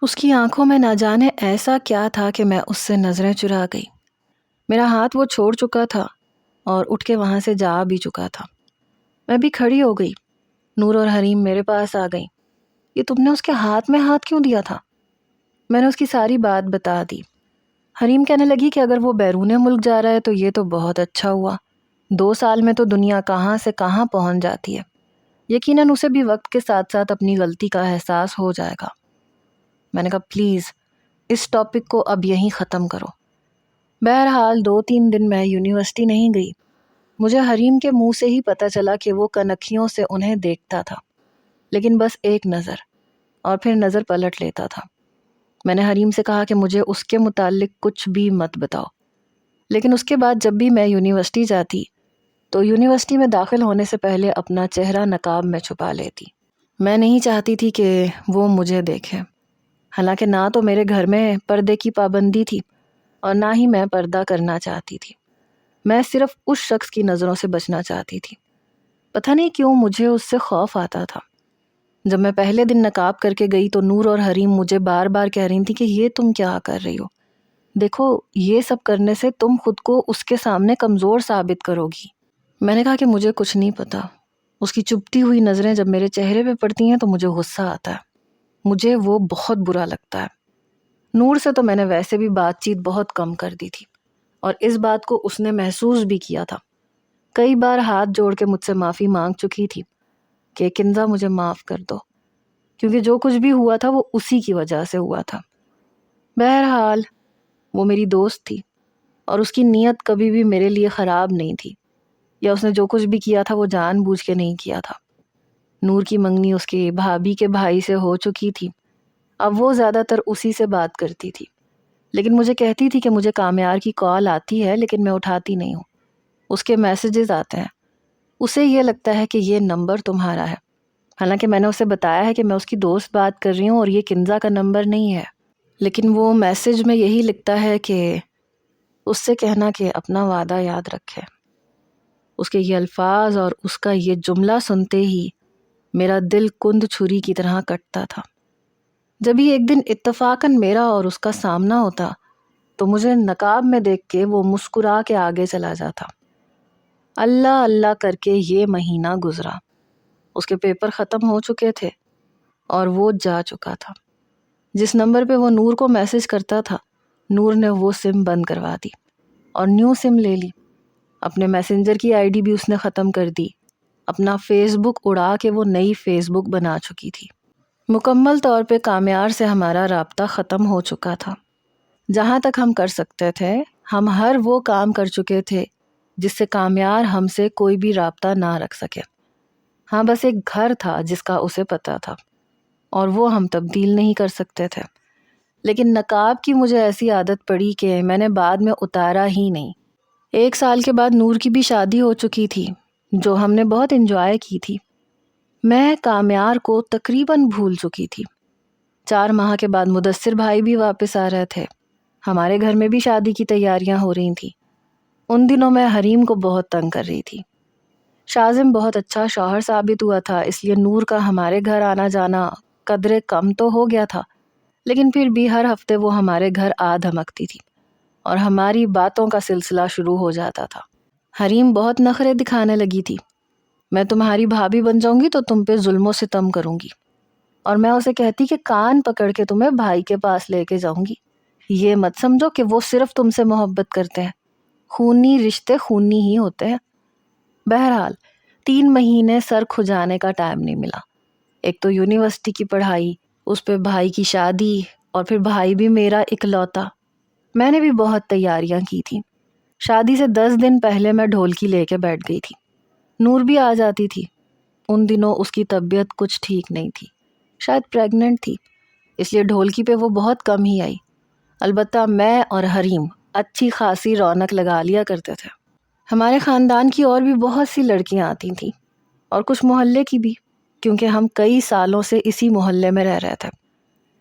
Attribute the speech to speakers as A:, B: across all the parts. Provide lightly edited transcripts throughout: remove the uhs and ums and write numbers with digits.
A: اس کی آنکھوں میں نہ جانے ایسا کیا تھا کہ میں اس سے نظریں چرا گئی۔ میرا ہاتھ وہ چھوڑ چکا تھا اور اٹھ کے وہاں سے جا بھی چکا تھا۔ میں بھی کھڑی ہو گئی۔ نور اور حریم میرے پاس آ گئیں۔ یہ تم نے اس کے ہاتھ میں ہاتھ کیوں دیا تھا؟ میں نے اس کی ساری بات بتا دی۔ حریم کہنے لگی کہ اگر وہ بیرون ملک جا رہا ہے تو یہ تو بہت اچھا ہوا۔ 2 سال میں تو دنیا کہاں سے کہاں پہنچ جاتی ہے۔ یقیناً اسے بھی وقت کے ساتھ ساتھ اپنی غلطی کا احساس ہو جائے گا۔ میں نے کہا پلیز اس ٹاپک کو اب یہیں ختم کرو۔ بہرحال 2-3 دن میں یونیورسٹی نہیں گئی۔ مجھے حریم کے منہ سے ہی پتہ چلا کہ وہ کنکھیوں سے انہیں دیکھتا تھا، لیکن بس ایک نظر، اور پھر نظر پلٹ لیتا تھا۔ میں نے حریم سے کہا کہ مجھے اس کے متعلق کچھ بھی مت بتاؤ، لیکن اس کے بعد جب بھی میں یونیورسٹی جاتی تو یونیورسٹی میں داخل ہونے سے پہلے اپنا چہرہ نقاب میں چھپا لیتی۔ میں نہیں چاہتی تھی کہ وہ مجھے دیکھے، حالانکہ نہ تو میرے گھر میں پردے کی پابندی تھی اور نہ ہی میں پردہ کرنا چاہتی تھی۔ میں صرف اس شخص کی نظروں سے بچنا چاہتی تھی۔ پتہ نہیں کیوں مجھے اس سے خوف آتا تھا۔ جب میں پہلے دن نقاب کر کے گئی تو نور اور حریم مجھے بار بار کہہ رہی تھی کہ یہ تم کیا کر رہی ہو؟ دیکھو یہ سب کرنے سے تم خود کو اس کے سامنے کمزور ثابت کرو گی۔ میں نے کہا کہ مجھے کچھ نہیں پتا۔ اس کی چبھتی ہوئی نظریں جب میرے چہرے پہ پڑتی ہیں تو مجھے غصہ آتا ہے، مجھے وہ بہت برا لگتا ہے۔ نور سے تو میں نے ویسے بھی بات چیت بہت کم کر دی تھی، اور اس بات کو اس نے محسوس بھی کیا تھا۔ کئی بار ہاتھ جوڑ کے مجھ سے معافی مانگ چکی تھی کہ کنزا مجھے معاف کر دو، کیونکہ جو کچھ بھی ہوا تھا وہ اسی کی وجہ سے ہوا تھا۔ بہرحال وہ میری دوست تھی اور اس کی نیت کبھی بھی میرے لیے خراب نہیں تھی، یا اس نے جو کچھ بھی کیا تھا وہ جان بوجھ کے نہیں کیا تھا۔ نور کی منگنی اس کے بھابھی کے بھائی سے ہو چکی تھی۔ اب وہ زیادہ تر اسی سے بات کرتی تھی، لیکن مجھے کہتی تھی کہ مجھے کامیار کی کال آتی ہے لیکن میں اٹھاتی نہیں ہوں، اس کے میسیجز آتے ہیں، اسے یہ لگتا ہے کہ یہ نمبر تمہارا ہے، حالانکہ میں نے اسے بتایا ہے کہ میں اس کی دوست بات کر رہی ہوں اور یہ کنزا کا نمبر نہیں ہے، لیکن وہ میسیج میں یہی لکھتا ہے کہ اس سے کہنا کہ اپنا وعدہ یاد رکھے۔ اس کے یہ الفاظ اور اس کا یہ جملہ سنتے ہی میرا دل کند چھری کی طرح کٹتا تھا۔ جب ہی ایک دن اتفاقاً میرا اور اس کا سامنا ہوتا تو مجھے نقاب میں دیکھ کے وہ مسکرا کے آگے چلا جاتا۔ اللہ اللہ کر کے یہ مہینہ گزرا۔ اس کے پیپر ختم ہو چکے تھے اور وہ جا چکا تھا۔ جس نمبر پہ وہ نور کو میسج کرتا تھا، نور نے وہ سم بند کروا دی اور نیو سم لے لی۔ اپنے میسنجر کی آئی ڈی بھی اس نے ختم کر دی۔ اپنا فیس بک اڑا کے وہ نئی فیس بک بنا چکی تھی۔ مکمل طور پہ کامیار سے ہمارا رابطہ ختم ہو چکا تھا۔ جہاں تک ہم کر سکتے تھے ہم ہر وہ کام کر چکے تھے جس سے کامیار ہم سے کوئی بھی رابطہ نہ رکھ سکے۔ ہاں بس ایک گھر تھا جس کا اسے پتہ تھا اور وہ ہم تبدیل نہیں کر سکتے تھے، لیکن نقاب کی مجھے ایسی عادت پڑی کہ میں نے بعد میں اتارا ہی نہیں۔ 1 سال کے بعد نور کی بھی شادی ہو چکی تھی جو ہم نے بہت انجوائے کی تھی۔ میں کامیار کو تقریباً بھول چکی تھی۔ 4 ماہ کے بعد مدثر بھائی بھی واپس آ رہے تھے۔ ہمارے گھر میں بھی شادی کی تیاریاں ہو رہی تھیں۔ ان دنوں میں حریم کو بہت تنگ کر رہی تھی۔ شازم بہت اچھا شوہر ثابت ہوا تھا، اس لیے نور کا ہمارے گھر آنا جانا قدرے کم تو ہو گیا تھا، لیکن پھر بھی ہر ہفتے وہ ہمارے گھر آ دھمکتی تھی اور ہماری باتوں کا سلسلہ شروع ہو جاتا تھا۔ حریم بہت نخرے دکھانے لگی تھی۔ میں تمہاری بھابھی بن جاؤں گی تو تم پہ ظلم و ستم کروں گی، اور میں اسے کہتی کہ کان پکڑ کے تمہیں بھائی کے پاس لے کے جاؤں گی۔ یہ مت سمجھو کہ وہ صرف تم سے محبت کرتے ہیں، خونی رشتے خونی ہی ہوتے ہیں۔ بہرحال 3 مہینے سر کھجانے کا ٹائم نہیں ملا۔ ایک تو یونیورسٹی کی پڑھائی، اس پہ بھائی کی شادی، اور پھر بھائی بھی میرا اکلوتا۔ میں نے بھی بہت تیاریاں کی تھیں۔ شادی سے 10 دن پہلے میں ڈھولکی لے کے بیٹھ گئی تھی۔ نور بھی آ جاتی تھی۔ ان دنوں اس کی طبیعت کچھ ٹھیک نہیں تھی، شاید پریگننٹ تھی، اس لیے ڈھولکی پہ وہ بہت کم ہی آئی۔ البتہ میں اور حریم اچھی خاصی رونق لگا لیا کرتے تھے۔ ہمارے خاندان کی اور بھی بہت سی لڑکیاں آتی تھیں اور کچھ محلے کی بھی، کیونکہ ہم کئی سالوں سے اسی محلے میں رہ رہے تھے۔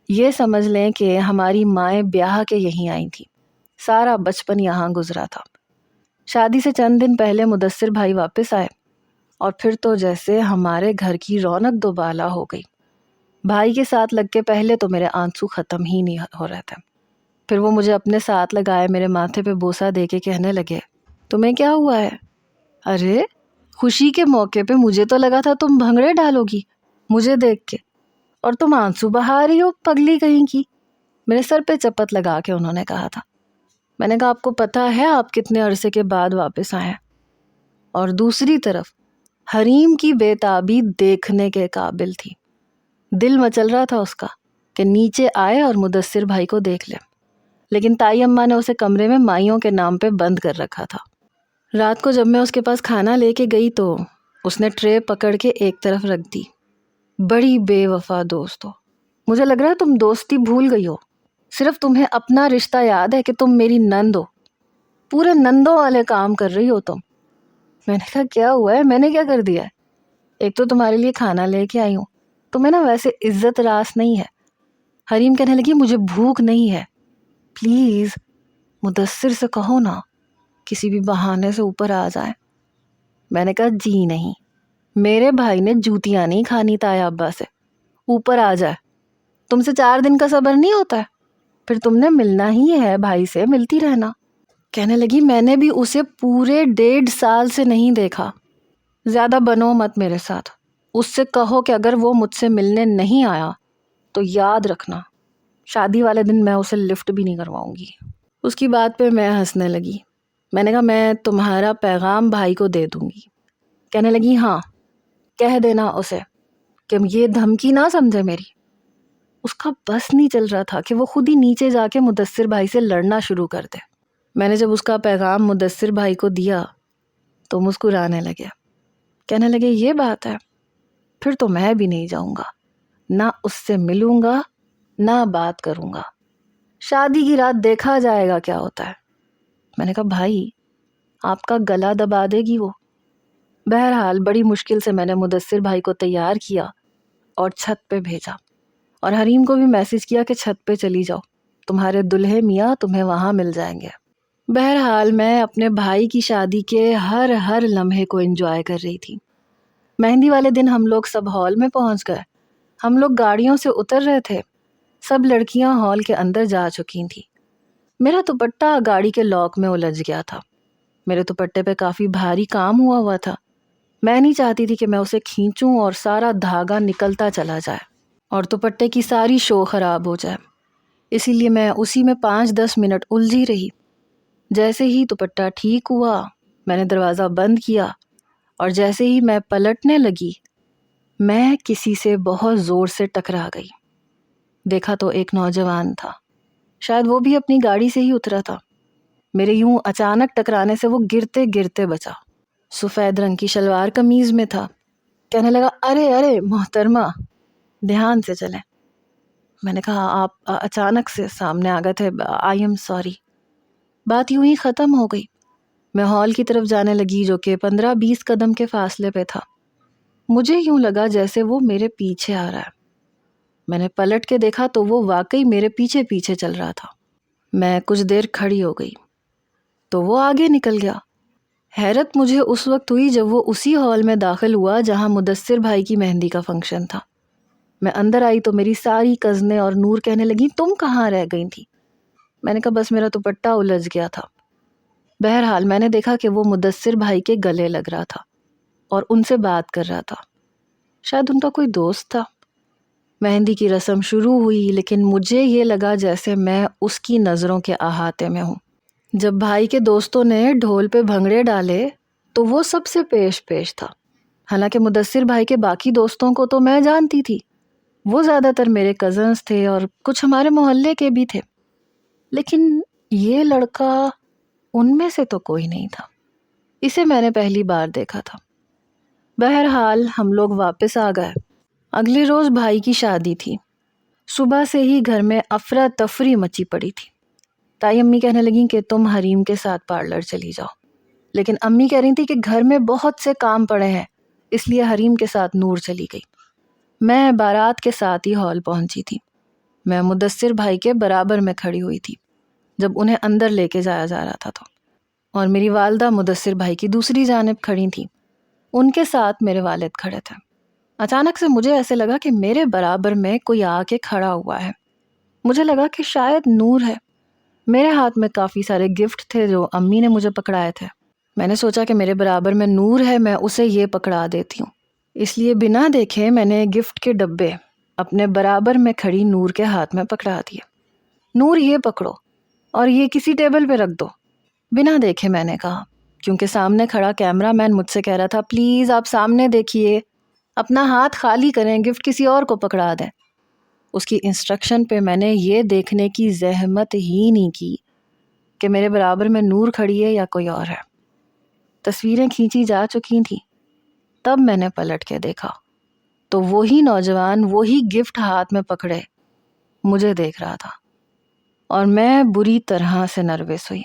A: یہ سمجھ لیں کہ ہماری مائیں بیاہ کے یہیں آئی تھیں۔ سارا بچپن یہاں گزرا تھا۔ شادی سے چند دن پہلے مدثر بھائی واپس آئے اور پھر تو جیسے ہمارے گھر کی رونق دوبالا ہو گئی۔ بھائی کے ساتھ لگ کے پہلے تو میرے آنسو ختم ہی نہیں ہو رہے تھے، پھر وہ مجھے اپنے ساتھ لگائے میرے ماتھے پہ بوسہ دے کے کہنے لگے تمہیں کیا ہوا ہے؟ ارے خوشی کے موقع پہ مجھے تو لگا تھا تم بھنگڑے ڈالو گی مجھے دیکھ کے، اور تم آنسو بہا رہی ہو پگلی کہیں کی۔ میرے سر پہ چپت لگا کے انہوں نے کہا تھا۔ میں نے کہا آپ کو پتا ہے آپ کتنے عرصے کے بعد واپس آئے ہیں؟ اور دوسری طرف حریم کی بے تابی دیکھنے کے قابل تھی، دل مچل رہا تھا اس کا کہ نیچے آئے اور مدثر بھائی کو دیکھ لے، لیکن تائی اماں نے اسے کمرے میں مائیوں کے نام پہ بند کر رکھا تھا۔ رات کو جب میں اس کے پاس کھانا لے کے گئی تو اس نے ٹرے پکڑ کے ایک طرف رکھ دی۔ بڑی بے وفا دوست ہو، مجھے لگ رہا ہے تم دوستی بھول گئی ہو، صرف تمہیں اپنا رشتہ یاد ہے کہ تم میری نند ہو، پورے نندوں والے کام کر رہی ہو تم۔ میں نے کہا کیا ہوا ہے، میں نے کیا کر دیا ہے؟ ایک تو تمہارے لیے کھانا لے کے آئی ہوں، تمہیں نا ویسے عزت راس نہیں ہے۔ حریم کہنے لگی مجھے بھوک نہیں ہے، پلیز مدثر سے کہو نا کسی بھی بہانے سے اوپر آ جائے۔ میں نے کہا جی نہیں، میرے بھائی نے جوتیاں نہیں کھانی تایا ابا سے، اوپر آ جائے۔ تم سے 4 دن کا صبر نہیں ہوتا ہے؟ پھر تم نے ملنا ہی ہے بھائی سے، ملتی رہنا۔ کہنے لگی میں نے بھی اسے پورے 1.5 سال سے نہیں دیکھا، زیادہ بنو مت میرے ساتھ، اس سے کہو کہ اگر وہ مجھ سے ملنے نہیں آیا تو یاد رکھنا شادی والے دن میں اسے لفٹ بھی نہیں کرواؤں گی۔ اس کی بات پہ میں ہنسنے لگی۔ میں نے کہا میں تمہارا پیغام بھائی کو دے دوں گی۔ کہنے لگی ہاں کہہ دینا اسے کہ یہ دھمکی نہ سمجھے میری۔ اس کا بس نہیں چل رہا تھا کہ وہ خود ہی نیچے جا کے مدثر بھائی سے لڑنا شروع کر دے۔ میں نے جب اس کا پیغام مدثر بھائی کو دیا تو مسکرانے لگے، کہنے لگے یہ بات ہے، پھر تو میں بھی نہیں جاؤں گا، نہ اس سے ملوں گا نہ بات کروں گا، شادی کی رات دیکھا جائے گا کیا ہوتا ہے۔ میں نے کہا بھائی آپ کا گلا دبا دے گی وہ۔ بہرحال بڑی مشکل سے میں نے مدثر بھائی کو تیار کیا اور چھت پہ بھیجا، اور حریم کو بھی میسج کیا کہ چھت پہ چلی جاؤ، تمہارے دلہے میاں تمہیں وہاں مل جائیں گے۔ بہرحال میں اپنے بھائی کی شادی کے ہر لمحے کو انجوائے کر رہی تھی۔ مہندی والے دن ہم لوگ سب ہال میں پہنچ گئے، ہم لوگ گاڑیوں سے اتر رہے تھے، سب لڑکیاں ہال کے اندر جا چکی تھیں۔ میرا دوپٹہ گاڑی کے لاک میں الجھ گیا تھا، میرے دوپٹے پہ کافی بھاری کام ہوا تھا۔ میں نہیں چاہتی تھی کہ میں اسے کھینچوں اور سارا دھاگا نکلتا چلا جائے اور دوپٹے کی ساری شو خراب ہو جائے، اسی لیے میں اسی میں 5-10 منٹ الجھی رہی۔ جیسے ہی دوپٹہ ٹھیک ہوا میں نے دروازہ بند کیا، اور جیسے ہی میں پلٹنے لگی میں کسی سے بہت زور سے ٹکرا گئی۔ دیکھا تو ایک نوجوان تھا، شاید وہ بھی اپنی گاڑی سے ہی اترا تھا۔ میرے یوں اچانک ٹکرانے سے وہ گرتے گرتے بچا، سفید رنگ کی شلوار قمیض میں تھا۔ کہنے لگا ارے محترمہ دھیان سے چلیں۔ میں نے کہا آپ اچانک سے سامنے آ گئے تھے، آئی ایم سوری۔ بات یوں ہی ختم ہو گئی۔ میں ہال کی طرف جانے لگی جو کہ 15-20 قدم کے فاصلے پہ تھا۔ مجھے یوں لگا جیسے وہ میرے پیچھے آ رہا ہے۔ میں نے پلٹ کے دیکھا تو وہ واقعی میرے پیچھے پیچھے چل رہا تھا۔ میں کچھ دیر کھڑی ہو گئی تو وہ آگے نکل گیا۔ حیرت مجھے اس وقت ہوئی جب وہ اسی ہال میں داخل ہوا جہاں مدثر بھائی کی مہندی کا فنکشن تھا۔ میں اندر آئی تو میری ساری کزنیں اور نور کہنے لگی تم کہاں رہ گئی تھی؟ میں نے کہا بس میرا دوپٹہ الجھ گیا تھا۔ بہرحال میں نے دیکھا کہ وہ مدثر بھائی کے گلے لگ رہا تھا اور ان سے بات کر رہا تھا، شاید ان کا کوئی دوست تھا۔ مہندی کی رسم شروع ہوئی، لیکن مجھے یہ لگا جیسے میں اس کی نظروں کے احاطے میں ہوں۔ جب بھائی کے دوستوں نے ڈھول پہ بھنگڑے ڈالے تو وہ سب سے پیش تھا، حالانکہ مدثر بھائی کے باقی دوستوں کو تو میں جانتی تھی، وہ زیادہ تر میرے کزنز تھے اور کچھ ہمارے محلے کے بھی تھے، لیکن یہ لڑکا ان میں سے تو کوئی نہیں تھا، اسے میں نے پہلی بار دیکھا تھا۔ بہرحال ہم لوگ واپس آ گئے۔ اگلے روز بھائی کی شادی تھی۔ صبح سے ہی گھر میں افراتفری مچی پڑی تھی۔ تائی امی کہنے لگیں کہ تم حریم کے ساتھ پارلر چلی جاؤ، لیکن امی کہہ رہی تھی کہ گھر میں بہت سے کام پڑے ہیں، اس لیے حریم کے ساتھ نور چلی گئی۔ میں بارات کے ساتھ ہی ہال پہنچی تھی۔ میں مدثر بھائی کے برابر میں کھڑی ہوئی تھی جب انہیں اندر لے کے جایا جا رہا تھا اور میری والدہ مدثر بھائی کی دوسری جانب کھڑی تھیں، ان کے ساتھ میرے والد کھڑے تھے۔ اچانک سے مجھے ایسے لگا کہ میرے برابر میں کوئی آ کے کھڑا ہوا ہے۔ مجھے لگا کہ شاید نور ہے۔ میرے ہاتھ میں کافی سارے گفٹ تھے جو امی نے مجھے پکڑائے تھے۔ میں نے سوچا کہ میرے برابر میں نور ہے، میں اسے یہ پکڑا دیتی ہوں۔ اس لیے بنا دیکھے میں نے گفٹ کے ڈبے اپنے برابر میں کھڑی نور کے ہاتھ میں پکڑا دیے۔ نور یہ پکڑو اور یہ کسی ٹیبل پہ رکھ دو۔ بنا دیکھے میں نے کہا، کیونکہ سامنے کھڑا کیمرہ مین مجھ سے کہہ رہا تھا پلیز آپ سامنے دیکھیے، اپنا ہاتھ خالی کریں، گفٹ کسی اور کو پکڑا دیں۔ اس کی انسٹرکشن پہ میں نے یہ دیکھنے کی زحمت ہی نہیں کی کہ میرے برابر میں نور کھڑی ہے یا کوئی اور ہے۔ تصویریں کھینچی جا چکی تھیں۔ تب میں نے پلٹ کے دیکھا تو وہی نوجوان وہی گفٹ ہاتھ میں پکڑے مجھے دیکھ رہا تھا، اور میں بری طرح سے نروس ہوئی۔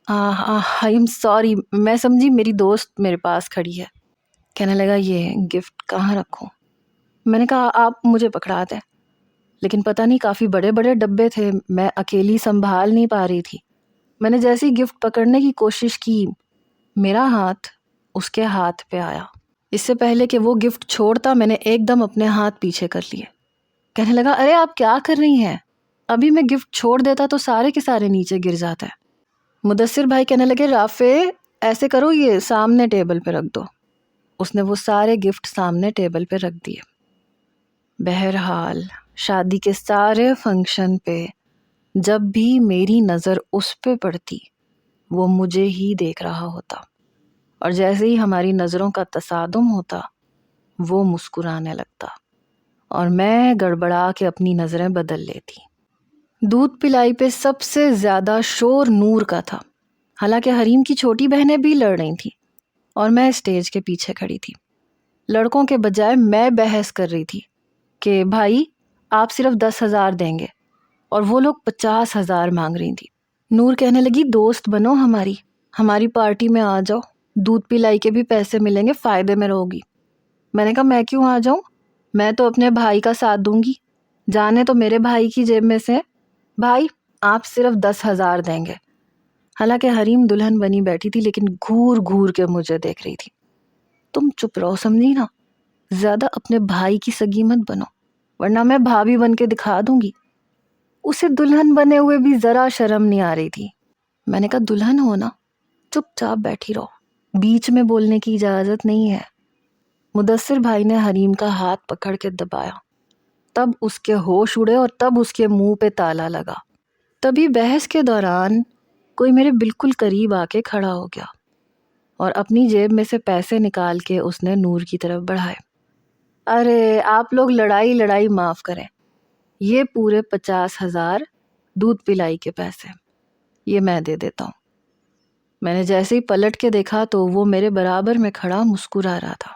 A: آئی ایم سوری، میں سمجھی میری دوست میرے پاس کھڑی ہے۔ کہنے لگا یہ گفٹ کہاں رکھوں؟ میں نے کہا آپ مجھے پکڑا دیں، لیکن پتہ نہیں کافی بڑے بڑے ڈبے تھے، میں اکیلی سنبھال نہیں پا رہی تھی۔ میں نے جیسی گفٹ پکڑنے کی کوشش کی، میرا ہاتھ اس کے ہاتھ پہ آیا۔ اس سے پہلے کہ وہ گفٹ چھوڑتا میں نے ایک دم اپنے ہاتھ پیچھے کر لیے۔ کہنے لگا ارے آپ کیا کر رہی ہیں؟ ابھی میں گفٹ چھوڑ دیتا تو سارے کے سارے نیچے گر جاتے ہیں۔ مدثر بھائی کہنے لگے رافع ایسے کرو، یہ سامنے ٹیبل پہ رکھ دو۔ اس نے وہ سارے گفٹ سامنے ٹیبل پہ رکھ دیے۔ بہرحال شادی کے سارے فنکشن پہ جب بھی میری نظر اس پہ پڑتی وہ مجھے ہی دیکھ رہا ہوتا، اور جیسے ہی ہماری نظروں کا تصادم ہوتا وہ مسکرانے لگتا اور میں گڑبڑا کے اپنی نظریں بدل لیتی۔ دودھ پلائی پہ سب سے زیادہ شور نور کا تھا، حالانکہ حریم کی چھوٹی بہنیں بھی لڑ رہی تھیں اور میں اسٹیج کے پیچھے کھڑی تھی۔ لڑکوں کے بجائے میں بحث کر رہی تھی کہ بھائی آپ صرف 10,000 دیں گے، اور وہ لوگ 50,000 مانگ رہی تھی۔ نور کہنے لگی دوست بنو ہماری پارٹی میں آ جاؤ، دودھ پلائی کے بھی پیسے ملیں گے، فائدے میں رہو گی۔ میں نے کہا میں کیوں آ جاؤں، میں تو اپنے بھائی کا ساتھ دوں گی، جانے تو میرے بھائی کی جیب میں سے، بھائی آپ صرف 10,000 دیں گے۔ حالانکہ حریم دلہن بنی بیٹھی تھی لیکن گھور گھور کے مجھے دیکھ رہی تھی۔ تم چپ رہو، سمجھی نا، زیادہ اپنے بھائی کی سگی مت بنو ورنہ میں بھابھی بن کے دکھا دوں گی۔ اسے دلہن بنے ہوئے بھی ذرا شرم نہیں آ رہی تھی۔ میں نے کہا دلہن ہو نا، چپ چاپ بیٹھی رہو، بیچ میں بولنے کی اجازت نہیں ہے۔ مدثر بھائی نے حریم کا ہاتھ پکڑ کے دبایا، تب اس کے ہوش اڑے اور تب اس کے منہ پہ تالا لگا۔ تبھی بحث کے دوران کوئی میرے بالکل قریب آ کے کھڑا ہو گیا اور اپنی جیب میں سے پیسے نکال کے اس نے نور کی طرف بڑھائے۔ ارے آپ لوگ لڑائی معاف کریں، یہ پورے 50,000 دودھ پلائی کے پیسے یہ میں دے دیتا ہوں۔ میں نے جیسے ہی پلٹ کے دیکھا تو وہ میرے برابر میں کھڑا مسکرا رہا تھا۔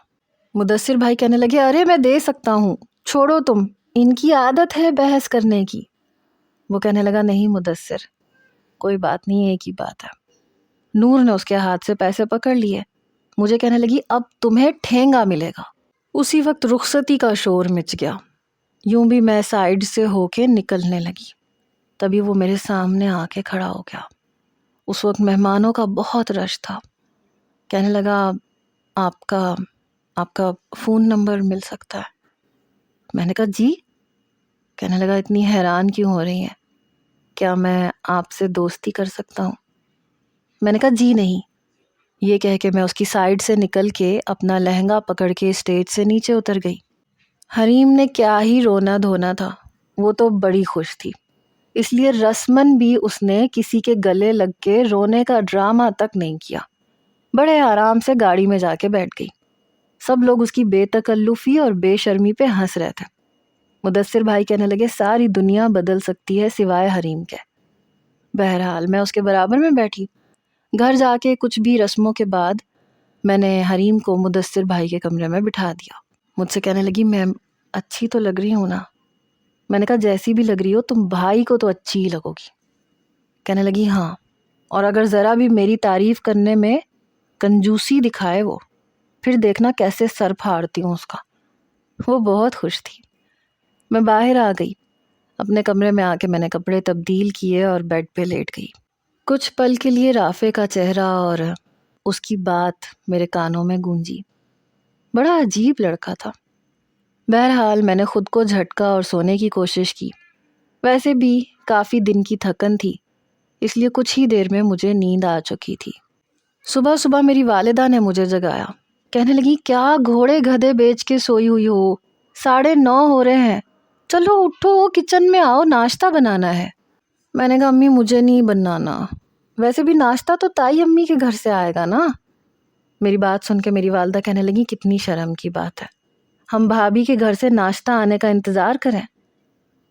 A: مدثر بھائی کہنے لگے ارے میں دے سکتا ہوں، چھوڑو تم، ان کی عادت ہے بحث کرنے کی۔ وہ کہنے لگا نہیں مدثر، کوئی بات نہیں، ایک ہی بات ہے۔ نور نے اس کے ہاتھ سے پیسے پکڑ لیے، مجھے کہنے لگی اب تمہیں ٹھینگا ملے گا۔ اسی وقت رخصتی کا شور مچ گیا، یوں بھی میں سائیڈ سے ہو کے نکلنے لگی، تبھی وہ میرے سامنے آ کے کھڑا ہو گیا۔ اس وقت مہمانوں کا بہت رش تھا۔ کہنے لگا آپ کا فون نمبر مل سکتا ہے؟ میں نے کہا جی۔ کہنے لگا اتنی حیران کیوں ہو رہی ہیں، کیا میں آپ سے دوستی کر سکتا ہوں؟ میں نے کہا جی نہیں۔ یہ کہہ کے میں اس کی سائیڈ سے نکل کے اپنا لہنگا پکڑ کے اسٹیج سے نیچے اتر گئی۔ حریم نے کیا ہی رونا دھونا تھا، وہ تو بڑی خوش تھی، اس لیے رسمن بھی اس نے کسی کے گلے لگ کے رونے کا ڈرامہ تک نہیں کیا، بڑے آرام سے گاڑی میں جا کے بیٹھ گئی۔ سب لوگ اس کی بے تکلفی اور بے شرمی پہ ہنس رہے تھے۔ مدثر بھائی کہنے لگے ساری دنیا بدل سکتی ہے سوائے حریم کے۔ بہرحال میں اس کے برابر میں بیٹھی۔ گھر جا کے کچھ بھی رسموں کے بعد میں نے حریم کو مدثر بھائی کے کمرے میں بٹھا دیا۔ مجھ سے کہنے لگی میں اچھی تو لگ رہی ہوں نا؟ میں نے کہا جیسی بھی لگ رہی ہو تم بھائی کو تو اچھی ہی لگو گی۔ کہنے لگی ہاں، اور اگر ذرا بھی میری تعریف کرنے میں کنجوسی دکھائے وہ، پھر دیکھنا کیسے سر پھاڑتی ہوں اس کا۔ وہ بہت خوش تھی۔ میں باہر آ گئی، اپنے کمرے میں آ کے میں نے کپڑے تبدیل کیے اور بیڈ پہ لیٹ گئی۔ کچھ پل کے لیے رافع کا چہرہ اور اس کی بات میرے کانوں میں گونجی۔ بڑا عجیب لڑکا تھا، بہرحال میں نے خود کو جھٹکا اور سونے کی کوشش کی. ویسے بھی کافی دن کی تھکن تھی، اس لیے کچھ ہی دیر میں مجھے نیند آ چکی تھی. صبح صبح میری والدہ نے مجھے جگایا. کہنے لگی کیا گھوڑے گدھے بیچ کے سوئی ہوئی ہو، 9:30 ہو رہے ہیں، چلو اٹھو کچن میں آؤ، ناشتہ بنانا ہے. میں نے کہا امی مجھے نہیں بنانا، ویسے بھی ناشتہ تو تائی امی کے گھر سے آئے گا نا. میری بات سن کے میری والدہ کہنے لگی کتنی شرم کی بات ہے، ہم بھابھی کے گھر سے ناشتہ آنے کا انتظار کریں.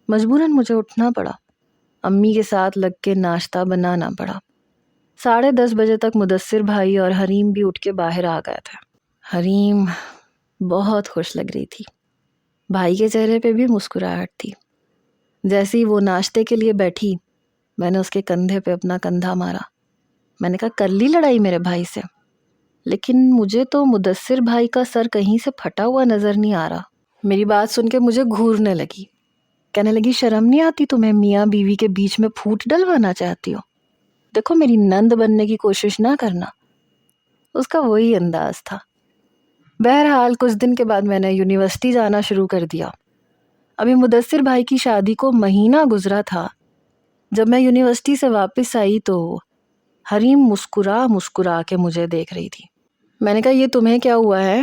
A: مجبوراً مجھے اٹھنا پڑا، امی کے ساتھ لگ کے ناشتہ بنانا پڑا. 10:30 بجے تک مدثر بھائی اور حریم بھی اٹھ کے باہر آ گئے تھے. حریم بہت خوش لگ رہی تھی، بھائی کے چہرے پہ بھی مسکراہٹ تھی. جیسے ہی وہ ناشتے کے لیے بیٹھی میں نے اس کے کندھے پہ اپنا کندھا مارا. میں نے کہا کر لی لڑائی میرے بھائی سے؟ لیکن مجھے تو مدثر بھائی کا سر کہیں سے پھٹا ہوا نظر نہیں آ رہا. میری بات سن کے مجھے گھورنے لگی. کہنے لگی شرم نہیں آتی تمہیں، میاں بیوی کے بیچ میں پھوٹ ڈلوانا چاہتی ہو؟ دیکھو میری نند بننے کی کوشش نہ کرنا. اس کا وہی انداز تھا. بہرحال کچھ دن کے بعد میں نے یونیورسٹی جانا شروع کر دیا. ابھی مدثر بھائی کی شادی کو مہینہ گزرا تھا. جب میں یونیورسٹی سے واپس آئی تو حریم مسکرا کے مجھے دیکھ رہی تھی. میں نے کہا یہ تمہیں کیا ہوا ہے،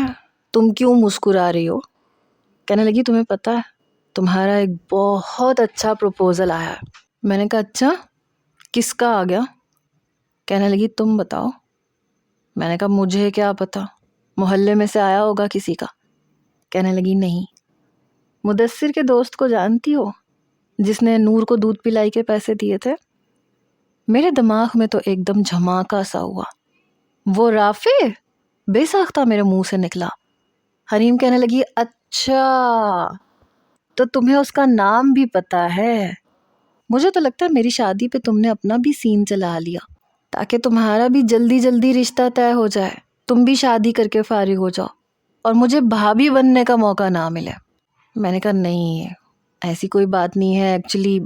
A: تم کیوں مسکرا رہی ہو؟ کہنے لگی تمہیں پتہ ہے تمہارا ایک بہت اچھا پروپوزل آیا ہے. میں نے کہا اچھا کس کا آ گیا؟ کہنے لگی تم بتاؤ. میں نے کہا مجھے کیا پتا، محلے میں سے آیا ہوگا کسی کا. کہنے لگی نہیں. مدثر کے دوست کو جانتی ہو جس نے نور کو دودھ پلائی کے پیسے دیے تھے؟ میرے دماغ میں تو ایک دم جھماکا سا ہوا. وہ رافع؟ بے ساختہ میرے منہ سے نکلا. حریم کہنے لگی اچھا تو تمہیں اس کا نام بھی پتا ہے. مجھے تو لگتا ہے میری شادی پہ تم نے اپنا بھی سین چلا لیا تاکہ تمہارا بھی جلدی جلدی رشتہ طے ہو جائے، تم بھی شادی کر کے فارغ ہو جاؤ اور مجھے بھابھی بننے کا موقع نہ ملے. میں نے کہا نہیں ایسی کوئی بات نہیں ہے، ایکچولی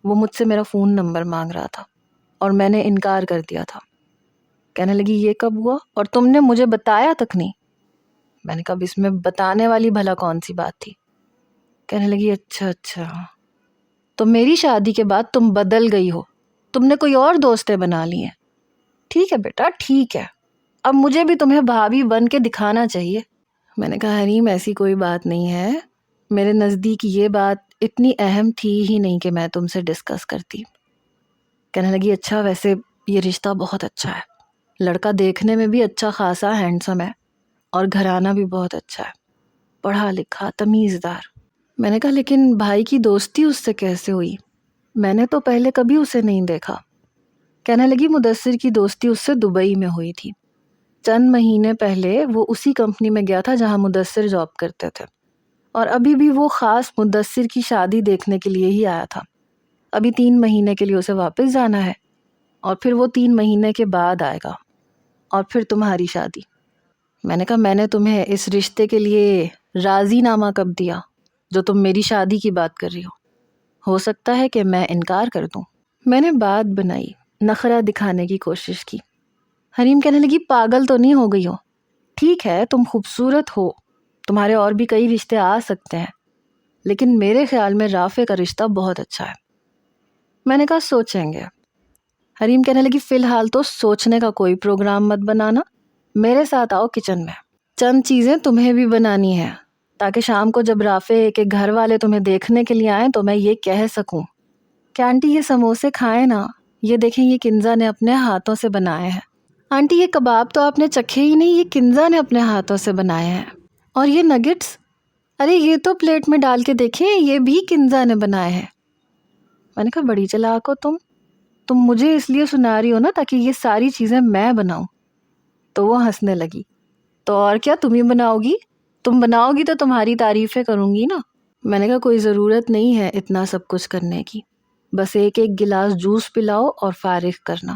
A: وہ مجھ سے میرا فون نمبر مانگ رہا تھا اور میں نے انکار کر دیا تھا. کہنے لگی یہ کب ہوا اور تم نے مجھے بتایا تک نہیں؟ میں نے کہا اس میں بتانے والی بھلا کون سی بات تھی؟ کہنے لگی اچھا تو میری شادی کے بعد تم بدل گئی ہو، تم نے کوئی اور دوستیں بنا لی ہیں. ٹھیک ہے بیٹا ٹھیک ہے، اب مجھے بھی تمہیں بھابھی بن کے دکھانا چاہیے. میں نے کہا حریم ایسی کوئی بات نہیں ہے، میرے نزدیک یہ بات اتنی اہم تھی ہی نہیں کہ میں تم سے ڈسکس کرتی. کہنے لگی اچھا ویسے یہ رشتہ بہت اچھا ہے، لڑکا دیکھنے میں بھی اچھا خاصا ہینڈسم ہے اور گھرانہ بھی بہت اچھا ہے، پڑھا لکھا تمیزدار. میں نے کہا لیکن بھائی کی دوستی اس سے کیسے ہوئی؟ میں نے تو پہلے کبھی اسے نہیں دیکھا. کہنے لگی مدثر کی دوستی اس سے دبئی میں ہوئی تھی. چند مہینے پہلے وہ اسی کمپنی میں گیا تھا جہاں مدثر جاب کرتے تھے اور ابھی بھی وہ خاص مدثر کی شادی دیکھنے کے لیے ہی آیا تھا. ابھی 3 مہینے کے لیے اسے واپس جانا ہے اور پھر وہ 3 مہینے کے بعد آئے گا اور پھر تمہاری شادی. میں نے کہا میں نے تمہیں اس رشتے کے لیے راضی نامہ کب دیا جو تم میری شادی کی بات کر رہی ہو سکتا ہے کہ میں انکار کر دوں. میں نے بات بنائی، نخرہ دکھانے کی کوشش کی. حریم کہنے لگی پاگل تو نہیں ہو گئی ہو؟ ٹھیک ہے تم خوبصورت ہو، تمہارے اور بھی کئی رشتے آ سکتے ہیں، لیکن میرے خیال میں رافع کا رشتہ بہت اچھا ہے. میں نے کہا سوچیں گے. حریم کہنے لگی فی الحال تو سوچنے کا کوئی پروگرام مت بنانا، میرے ساتھ آؤ کچن میں، چند چیزیں تمہیں بھی بنانی ہیں تاکہ شام کو جب رافع کے گھر والے تمہیں دیکھنے کے لیے آئیں تو میں یہ کہہ سکوں کہ آنٹی یہ سموسے کھائیں نا، یہ دیکھیں یہ کنزا نے اپنے ہاتھوں سے بنائے ہیں. آنٹی یہ کباب تو آپ نے چکھے ہی نہیں، یہ کنزا نے اپنے ہاتھوں سے بنائے ہیں. اور یہ نگٹس، ارے یہ تو پلیٹ میں ڈال کے دیکھیں یہ بھی کنزا نے بنائے ہیں. میں نے کہا بڑی چلاک ہو تم مجھے اس لیے سنا رہی ہو نا تاکہ یہ ساری چیزیں میں بناؤں. تو وہ ہنسنے لگی. تو اور کیا تم ہی بناؤ گی، تم بناؤ گی تو تمہاری تعریفیں کروں گی نا. میں نے کہا کوئی ضرورت نہیں ہے اتنا سب کچھ کرنے کی، بس ایک گلاس جوس پلاؤ اور فارغ کرنا،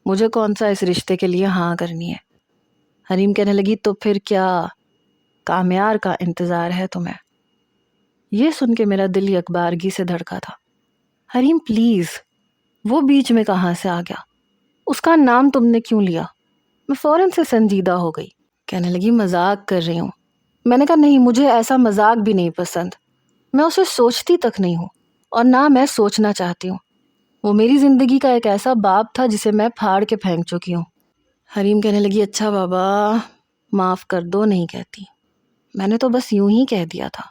A: مجھے کون سا اس رشتے کے لیے ہاں کرنی ہے. حریم کہنے لگی تو پھر کیا کامیار کا انتظار ہے تمہیں؟ یہ سن کے میرا دل یکبارگی سے دھڑکا تھا. حریم پلیز، وہ بیچ میں کہاں سے آ گیا؟ اس کا نام تم نے کیوں لیا؟ میں فوراً سے سنجیدہ ہو گئی. کہنے لگی مذاق کر رہی ہوں، میں نے کہا نہیں، مجھے ایسا مذاق بھی نہیں پسند، میں اسے سوچتی تک نہیں ہوں اور نہ میں سوچنا چاہتی ہوں۔ وہ میری زندگی کا ایک ایسا باپ تھا جسے میں پھاڑ کے پھینک چکی ہوں۔ حریم کہنے لگی اچھا بابا معاف کر دو، نہیں کہتی، میں نے تو بس یوں ہی کہہ دیا تھا۔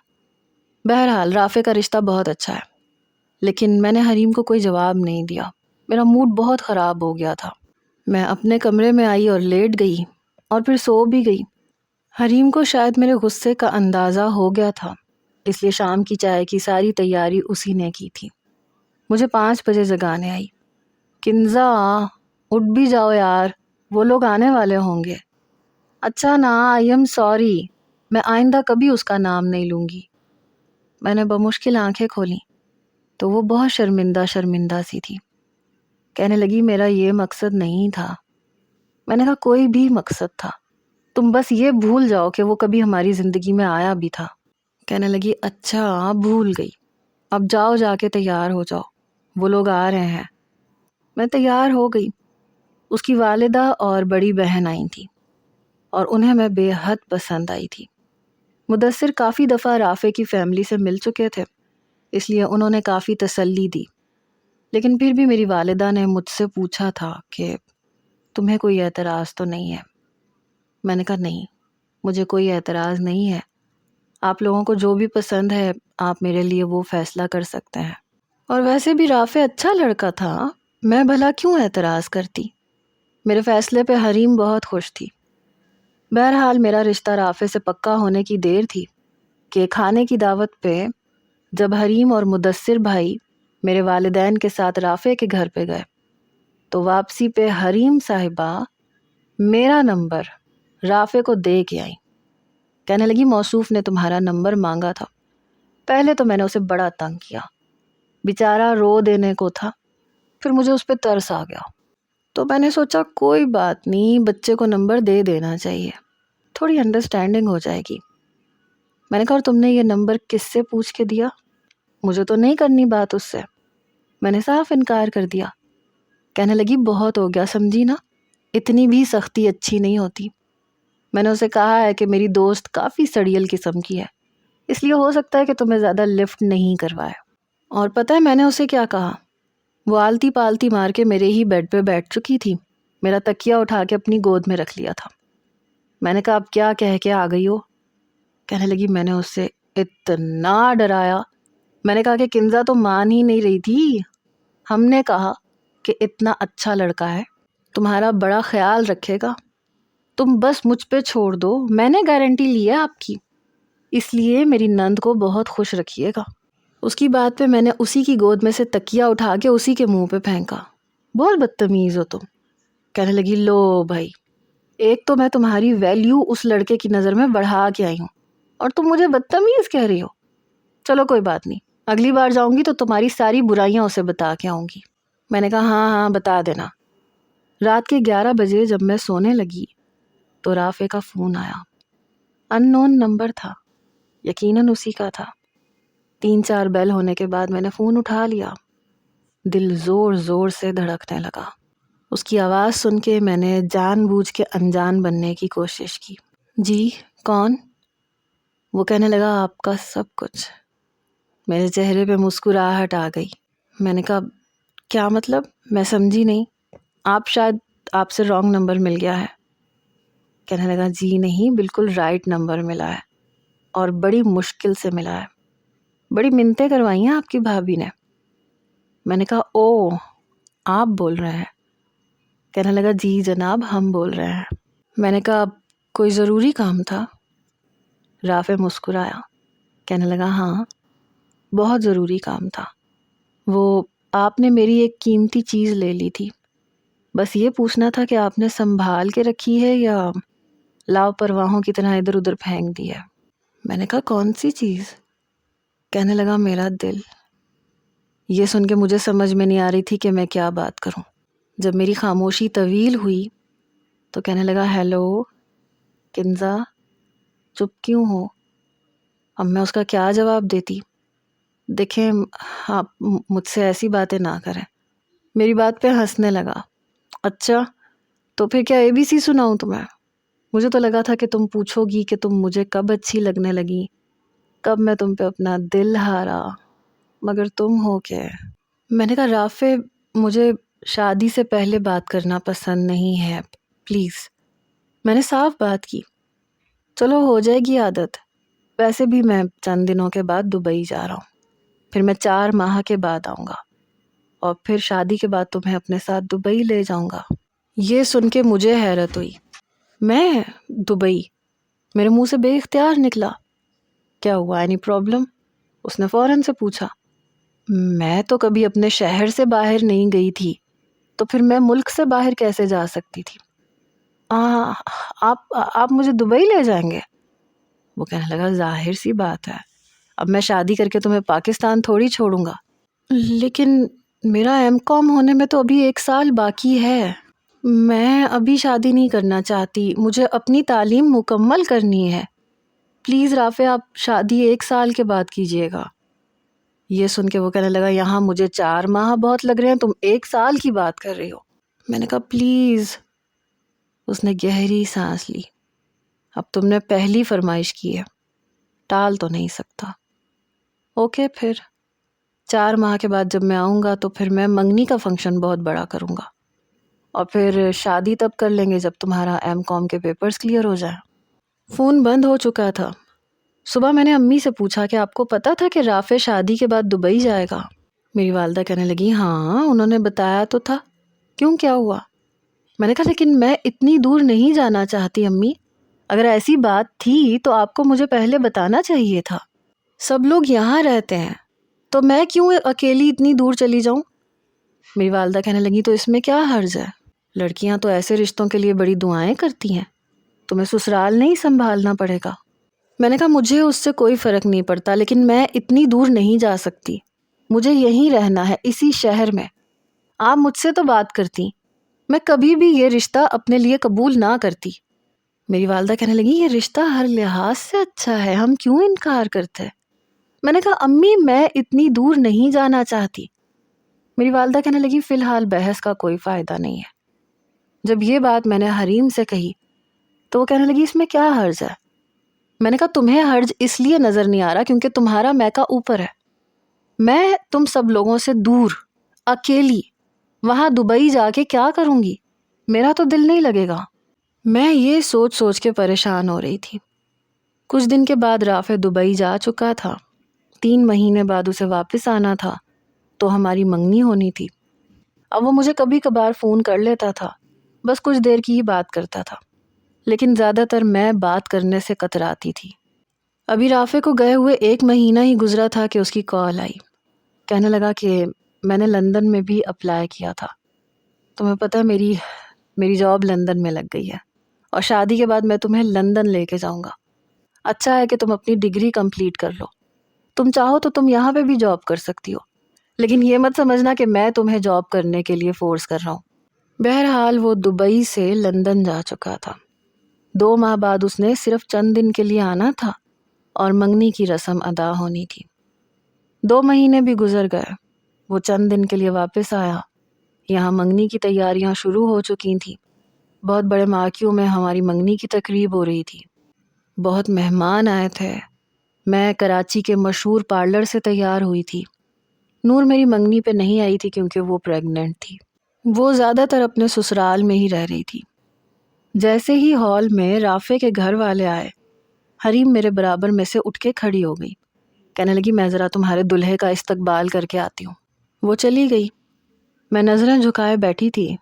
A: بہرحال رافع کا رشتہ بہت اچھا ہے، لیکن میں نے حریم کو کوئی جواب نہیں دیا۔ میرا موڈ بہت خراب ہو گیا تھا۔ میں اپنے کمرے میں آئی اور لیٹ گئی اور پھر سو بھی گئی۔ حریم کو شاید میرے غصے کا اندازہ ہو گیا تھا، اس لیے شام کی چائے کی ساری تیاری اسی نے کی تھی۔ مجھے 5 بجے جگانے آئی۔ کنزا اٹھ بھی جاؤ یار، وہ لوگ آنے والے ہوں گے۔ اچھا نا، آئی ایم سوری، میں آئندہ کبھی اس کا نام نہیں لوں گی۔ میں نے بمشکل آنکھیں کھولیں تو وہ بہت شرمندہ سی تھی۔ کہنے لگی میرا یہ مقصد نہیں تھا۔ میں نے کہا کوئی بھی مقصد تھا، تم بس یہ بھول جاؤ کہ وہ کبھی ہماری زندگی میں آیا بھی تھا۔ کہنے لگی اچھا بھول گئی، اب جاؤ جا کے تیار ہو جاؤ، وہ لوگ آ رہے ہیں۔ میں تیار ہو گئی۔ اس کی والدہ اور بڑی بہن آئی تھی اور انہیں میں بے حد پسند آئی تھی۔ مدثر کافی دفعہ رافع کی فیملی سے مل چکے تھے، اس لیے انہوں نے کافی تسلی دی، لیکن پھر بھی میری والدہ نے مجھ سے پوچھا تھا کہ تمہیں کوئی اعتراض تو نہیں ہے؟ میں نے کہا نہیں، مجھے کوئی اعتراض نہیں ہے، آپ لوگوں کو جو بھی پسند ہے آپ میرے لیے وہ فیصلہ کر سکتے ہیں، اور ویسے بھی رافع اچھا لڑکا تھا، میں بھلا کیوں اعتراض کرتی؟ میرے فیصلے پہ حریم بہت خوش تھی۔ بہرحال میرا رشتہ رافع سے پکا ہونے کی دیر تھی کہ کھانے کی دعوت پہ جب حریم اور مدثر بھائی میرے والدین کے ساتھ رافع کے گھر پہ گئے تو واپسی پہ حریم صاحبہ میرا نمبر رافع کو دے کے آئی۔ کہنے لگی موصوف نے تمہارا نمبر مانگا تھا۔ پہلے تو میں نے اسے بڑا تنگ کیا، بیچارہ رو دینے کو تھا، پھر مجھے اس پہ ترس آ گیا تو میں نے سوچا کوئی بات نہیں، بچے کو نمبر دے دینا چاہیے، تھوڑی انڈرسٹینڈنگ ہو جائے گی۔ میں نے کہا اور تم نے یہ نمبر کس سے پوچھ کے دیا؟ مجھے تو نہیں کرنی بات اس سے۔ میں نے صاف انکار کر دیا۔ کہنے لگی بہت ہو گیا، سمجھی نا، اتنی بھی سختی اچھی نہیں ہوتی۔ میں نے اسے کہا ہے کہ میری دوست کافی سڑیل قسم کی ہے، اس لیے ہو سکتا ہے کہ تمہیں زیادہ لفٹ نہیں کروائے۔ اور پتہ ہے میں نے اسے کیا کہا؟ وہ آلتی پالتی مار کے میرے ہی بیڈ پہ بیٹھ چکی تھی، میرا تکیہ اٹھا کے اپنی گود میں رکھ لیا تھا۔ میں نے کہا اب کیا کہہ کے آ گئی ہو؟ کہنے لگی میں نے اس سے اتنا ڈرایا، میں نے کہا کہ کنزا تو مان ہی نہیں رہی تھی، ہم نے کہا کہ اتنا اچھا لڑکا ہے، تمہارا بڑا خیال رکھے گا، تم بس مجھ پہ چھوڑ دو، میں نے گارنٹی لی ہے آپ کی، اس لیے میری نند کو بہت خوش رکھیے گا۔ اس کی بات پہ میں نے اسی کی گود میں سے تکیہ اٹھا کے اسی کے منہ پہ پھینکا۔ بہت بدتمیز ہو تم۔ کہنے لگی لو بھائی، ایک تو میں تمہاری ویلیو اس لڑکے کی نظر میں بڑھا کے آئی ہوں اور تم مجھے بدتمیز کہہ رہی ہو۔ چلو کوئی بات نہیں، اگلی بار جاؤں گی تو تمہاری ساری برائیاں اسے بتا کے آؤں گی۔ میں نے کہا ہاں ہاں بتا دینا۔ رات کے 11 بجے جب میں سونے لگی تو رافع کا فون آیا۔ ان نون نمبر تھا، یقیناً اسی کا تھا۔ 3-4 بیل ہونے کے بعد میں نے فون اٹھا لیا۔ دل زور زور سے دھڑکنے لگا۔ اس کی آواز سن کے میں نے جان بوجھ کے انجان بننے کی کوشش کی۔ جی کون؟ وہ کہنے لگا آپ کا سب کچھ۔ میرے چہرے پہ مسکراہٹ آ گئی۔ میں نے کہا کیا مطلب؟ میں سمجھی نہیں۔ آپ سے رانگ نمبر مل گیا ہے۔ کہنے لگا جی نہیں، بالکل رائٹ نمبر ملا ہے اور بڑی مشکل سے ملا ہے، بڑی منتیں کروائی ہیں آپ کی بھابھی نے۔ میں نے کہا او آپ بول رہے ہیں؟ کہنے لگا جی جناب ہم بول رہے ہیں۔ میں نے کہا کوئی ضروری کام تھا؟ رافع مسکرایا، کہنے لگا ہاں بہت ضروری کام تھا، وہ آپ نے میری ایک قیمتی چیز لے لی تھی، بس یہ پوچھنا تھا کہ آپ نے سنبھال کے رکھی ہے یا لاپرواہوں کی طرح ادھر ادھر پھینک دی ہے۔ میں نے کہا کون سی چیز؟ کہنے لگا میرا دل۔ یہ سن کے مجھے سمجھ میں نہیں آ رہی تھی کہ میں کیا بات کروں۔ جب میری خاموشی طویل ہوئی تو کہنے لگا ہیلو کنزا، چپ کیوں ہو؟ اب میں اس کا کیا جواب دیتی؟ دیکھیں آپ مجھ سے ایسی باتیں نہ کریں۔ میری بات پہ ہنسنے لگا۔ اچھا تو پھر کیا ABC سناؤں تمہیں؟ مجھے تو لگا تھا کہ تم پوچھو گی کہ تم مجھے کب اچھی لگنے لگی، کب میں تم پہ اپنا دل ہارا، مگر تم ہو کہ میں نے کہا رافع مجھے شادی سے پہلے بات کرنا پسند نہیں ہے، پلیز۔ میں نے صاف بات کی، چلو ہو جائے گی عادت، ویسے بھی میں چند دنوں کے بعد دبئی جا رہا ہوں، پھر میں 4 ماہ کے بعد آؤں گا اور پھر شادی کے بعد تمہیں اپنے ساتھ دبئی لے جاؤں گا۔ یہ سن کے مجھے حیرت ہوئی، میں دبئی؟ میرے منہ سے بے اختیار نکلا، کیا ہوا، اینی پرابلم؟ اس نے فوراً سے پوچھا۔ میں تو کبھی اپنے شہر سے باہر نہیں گئی تھی، تو پھر میں ملک سے باہر کیسے جا سکتی تھی؟ آپ مجھے دبئی لے جائیں گے؟ وہ کہنے لگا ظاہر سی بات ہے، اب میں شادی کر کے تمہیں پاکستان تھوڑی چھوڑوں گا۔ لیکن میرا M.Com ہونے میں تو ابھی 1 سال باقی ہے، میں ابھی شادی نہیں کرنا چاہتی، مجھے اپنی تعلیم مکمل کرنی ہے، پلیز رافع آپ شادی 1 سال کے بعد کیجیے گا۔ یہ سن کے وہ کہنے لگا یہاں مجھے 4 ماہ بہت لگ رہے ہیں، تم 1 سال کی بات کر رہی ہو۔ میں نے کہا پلیز۔ اس نے گہری سانس لی، اب تم نے پہلی فرمائش کی ہے، ٹال تو نہیں سکتا۔ اوکے، پھر 4 ماہ کے بعد جب میں آؤں گا تو پھر میں منگنی کا فنکشن بہت بڑا کروں گا، اور پھر شادی تب کر لیں گے جب تمہارا M.Com کے پیپرز کلیئر ہو جائیں۔ فون بند ہو چکا تھا۔ صبح میں نے امی سے پوچھا کہ آپ کو پتا تھا کہ رافع شادی کے بعد دبئی جائے گا؟ میری والدہ کہنے لگی ہاں انہوں نے بتایا تو تھا، کیوں، کیا ہوا؟ میں نے کہا لیکن میں اتنی دور نہیں جانا چاہتی امی، اگر ایسی بات تھی تو آپ کو مجھے پہلے بتانا چاہیے تھا، سب لوگ یہاں رہتے ہیں تو میں کیوں اکیلی اتنی دور چلی جاؤں؟ میری والدہ کہنے لگی تو اس میں کیا حرج ہے، لڑکیاں تو ایسے رشتوں کے لیے بڑی دعائیں کرتی ہیں، تمہیں سسرال نہیں سنبھالنا پڑے گا۔ میں نے کہا مجھے اس سے کوئی فرق نہیں پڑتا، لیکن میں اتنی دور نہیں جا سکتی، مجھے یہیں رہنا ہے، اسی شہر میں۔ آپ مجھ سے تو بات کرتی، میں کبھی بھی یہ رشتہ اپنے لیے قبول نہ کرتی۔ میری والدہ کہنے لگی یہ رشتہ ہر لحاظ سے اچھا ہے، ہم کیوں انکار کرتے؟ میں نے کہا امی میں اتنی دور نہیں جانا چاہتی۔ میری والدہ کہنے لگی فی الحال بحث کا کوئی فائدہ نہیں ہے۔ جب یہ بات میں نے حریم سے کہی تو وہ کہنے لگی اس میں کیا حرج ہے؟ میں نے کہا تمہیں حرج اس لیے نظر نہیں آ رہا کیونکہ تمہارا میکا اوپر ہے، میں تم سب لوگوں سے دور اکیلی وہاں دبئی جا کے کیا کروں گی، میرا تو دل نہیں لگے گا۔ میں یہ سوچ سوچ کے پریشان ہو رہی تھی۔ کچھ دن کے بعد رافع دبئی جا چکا تھا، 3 مہینے بعد اسے واپس آنا تھا تو ہماری منگنی ہونی تھی۔ اب وہ مجھے کبھی کبھار فون کر لیتا تھا، بس کچھ دیر کی ہی بات کرتا تھا، لیکن زیادہ تر میں بات کرنے سے کتراتی تھی۔ ابھی رافع کو گئے ہوئے 1 مہینہ ہی گزرا تھا کہ اس کی کال آئی، کہنے لگا کہ میں نے لندن میں بھی اپلائی کیا تھا، تمہیں پتہ ہے میری جاب لندن میں لگ گئی ہے، اور شادی کے بعد میں تمہیں لندن لے کے جاؤں گا، اچھا ہے کہ تم اپنی ڈگری کمپلیٹ کر لو، تم چاہو تو تم یہاں پہ بھی جاب کر سکتی ہو، لیکن یہ مت سمجھنا کہ میں تمہیں جاب کرنے کے لیے فورس کر رہا ہوں۔ بہرحال وہ دبئی سے لندن جا چکا تھا۔ 2 ماہ بعد اس نے صرف چند دن کے لیے آنا تھا اور منگنی کی رسم ادا ہونی تھی۔ 2 مہینے بھی گزر گئے، وہ چند دن کے لیے واپس آیا، یہاں منگنی کی تیاریاں شروع ہو چکی تھیں، بہت بڑے مارکیوں میں ہماری منگنی کی تقریب ہو رہی تھی، بہت مہمان آئے تھے، میں کراچی کے مشہور پارلر سے تیار ہوئی تھی۔ نور میری منگنی پہ نہیں آئی تھی کیونکہ وہ پریگننٹ تھی، وہ زیادہ تر اپنے سسرال میں ہی رہ رہی تھی۔ جیسے ہی ہال میں رافع کے گھر والے آئے، حریم میرے برابر میں سے اٹھ کے کھڑی ہو گئی، کہنے لگی میں ذرا تمہارے دلہے کا استقبال کر کے آتی ہوں۔ وہ چلی گئی، میں نظریں جھکائے بیٹھی تھی۔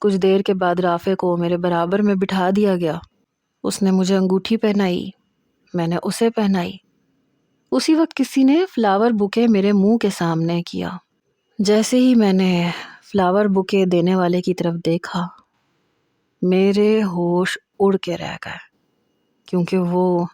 A: کچھ دیر کے بعد رافع کو میرے برابر میں بٹھا دیا گیا، اس نے مجھے انگوٹھی پہنائی، میں نے اسے پہنائی۔ اسی وقت کسی نے فلاور بوکے میرے منہ کے سامنے کیا۔ جیسے ہی میں نے فلاور بوکے دینے والے کی طرف دیکھا، میرے ہوش اڑ کے رہ گئے، کیونکہ وہ